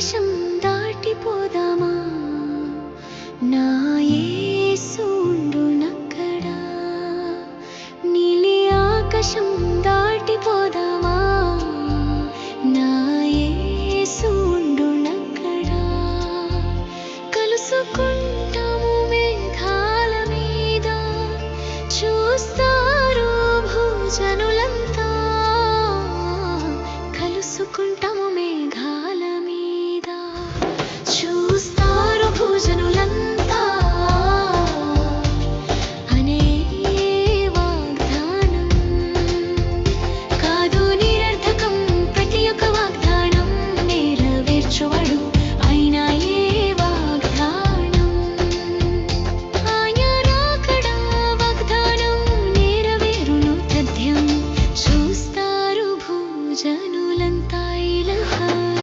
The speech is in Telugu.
ఆకాశం దాటిపోదామా నా యేసు ఉండునక్కడా నీలి ఆకాశం దాటిపోదామా నా యేసు ఉండునక్కడా కలుసుకుంటాము మేఘాల మీద చూస్తారు భూజనులంతా కలుసుకుంటాము మేఘాల